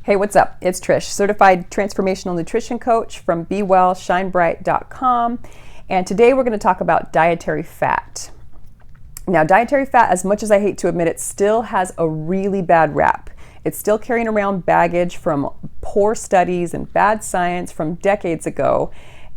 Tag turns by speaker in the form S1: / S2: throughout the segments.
S1: Hey, what's up? It's Trish, certified transformational nutrition coach from BeWellShineBright.com. And today we're going to talk about dietary fat. Now, dietary fat, as much as I hate to admit it, still has a really bad rap. It's still carrying around baggage from poor studies and bad science from decades ago.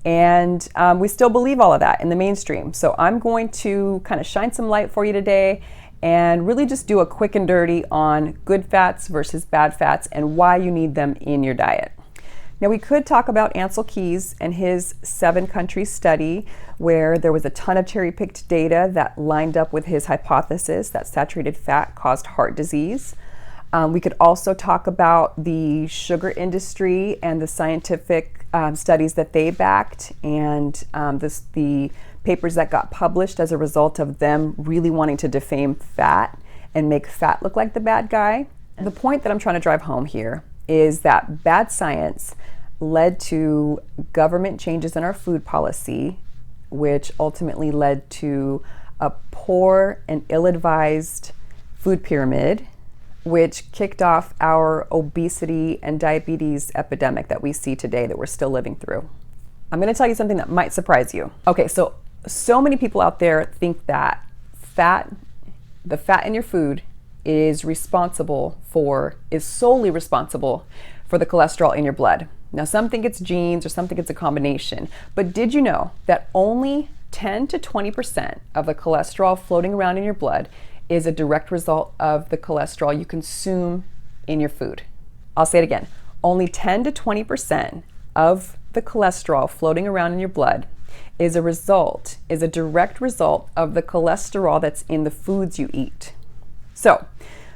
S1: And we still believe all of that in the mainstream. So I'm going to kind of shine some light for you today and really just do a quick and dirty on good fats versus bad fats and why you need them in your diet. Now, we could talk about Ansel Keys and his 7-country study where there was a ton of cherry-picked data that lined up with his hypothesis that saturated fat caused heart disease. We could also talk about the sugar industry and the scientific studies that they backed and the papers that got published as a result of them really wanting to defame fat and make fat look like the bad guy. The point that I'm trying to drive home here is that bad science led to government changes in our food policy, which ultimately led to a poor and ill-advised food pyramid, which kicked off our obesity and diabetes epidemic that we see today that we're still living through. I'm going to tell you something that might surprise you. Okay, so many people out there think that the fat in your food is solely responsible for the cholesterol in your blood. Now, some think it's genes or some think it's a combination, but did you know that only 10 to 20% of the cholesterol floating around in your blood is a direct result of the cholesterol you consume in your food? I'll say it again. Only 10 to 20% of the cholesterol floating around in your blood is a direct result of the cholesterol that's in the foods you eat. So,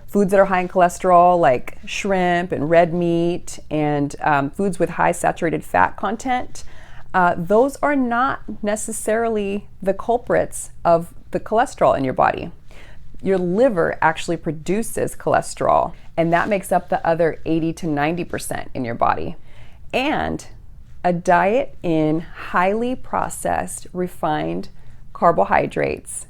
S1: foods that are high in cholesterol like shrimp and red meat and foods with high saturated fat content, those are not necessarily the culprits of the cholesterol in your body. Your liver actually produces cholesterol, and that makes up the other 80 to 90% in your body. And a diet in highly processed, refined carbohydrates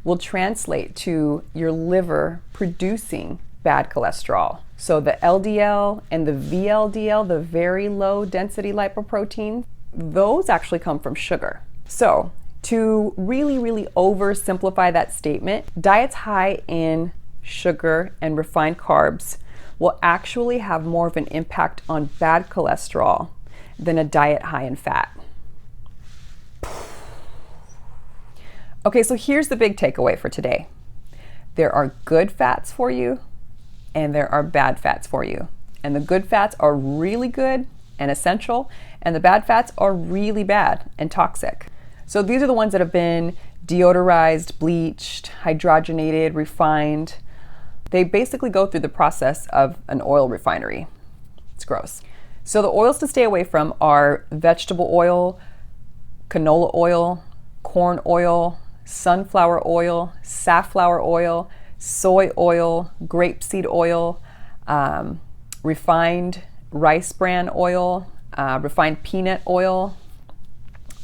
S1: will translate to your liver producing bad cholesterol. So the LDL and the VLDL, the very low density lipoprotein, those actually come from sugar. So to really, really oversimplify that statement, diets high in sugar and refined carbs will actually have more of an impact on bad cholesterol than a diet high in fat. Okay, so here's the big takeaway for today. There are good fats for you and there are bad fats for you. And the good fats are really good and essential, and the bad fats are really bad and toxic. So these are the ones that have been deodorized, bleached, hydrogenated, refined. They basically go through the process of an oil refinery. It's gross. So the oils to stay away from are vegetable oil, canola oil, corn oil, sunflower oil, safflower oil, soy oil, grapeseed oil, refined rice bran oil, refined peanut oil.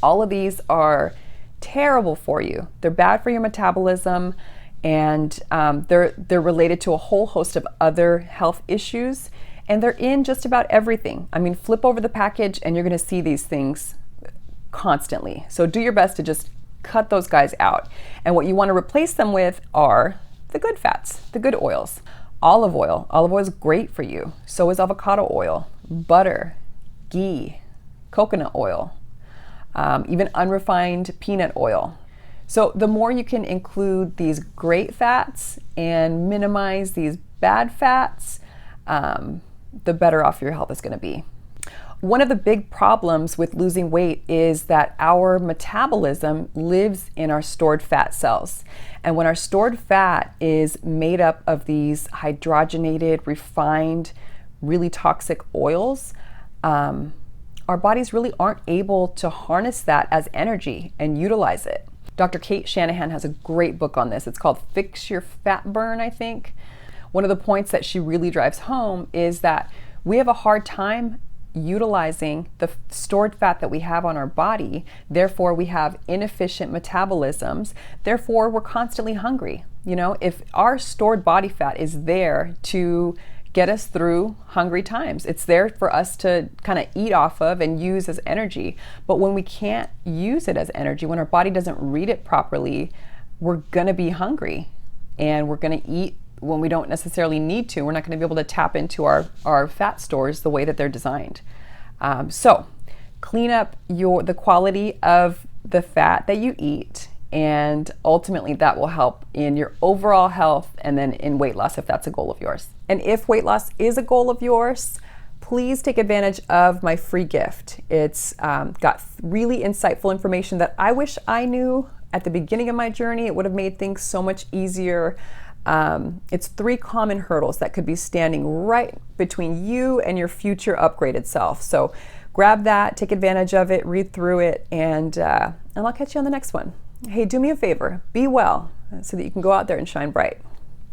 S1: All of these are terrible for you. They're bad for your metabolism, and they're related to a whole host of other health issues. And they're in just about everything. I mean, flip over the package and you're going to see these things constantly. So do your best to just cut those guys out. And what you want to replace them with are the good fats, the good oils. Olive oil is great for you. So is avocado oil, butter, ghee, coconut oil, even unrefined peanut oil. So the more you can include these great fats and minimize these bad fats, the better off your health is going to be. One of the big problems with losing weight is that our metabolism lives in our stored fat cells. And when our stored fat is made up of these hydrogenated, refined, really toxic oils, our bodies really aren't able to harness that as energy and utilize it. Dr. Kate Shanahan has a great book on this. It's called Fix Your Fat Burn, I think. One of the points that she really drives home is that we have a hard time utilizing the stored fat that we have on our body. Therefore, we have inefficient metabolisms. Therefore, we're constantly hungry. You know, if our stored body fat is there to get us through hungry times. It's there for us to kind of eat off of and use as energy. But when we can't use it as energy, when our body doesn't read it properly, we're going to be hungry, and we're going to eat when we don't necessarily need to. We're not going to be able to tap into our fat stores the way that they're designed. So clean up the quality of the fat that you eat, and ultimately that will help in your overall health and then in weight loss if that's a goal of yours. And if weight loss is a goal of yours, please take advantage of my free gift. It's got really insightful information that I wish I knew at the beginning of my journey. It would have made things so much easier. It's 3 common hurdles that could be standing right between you and your future upgraded self. So grab that, take advantage of it, read through it, and I'll catch you on the next one. Hey, do me a favor, be well so that you can go out there and shine bright.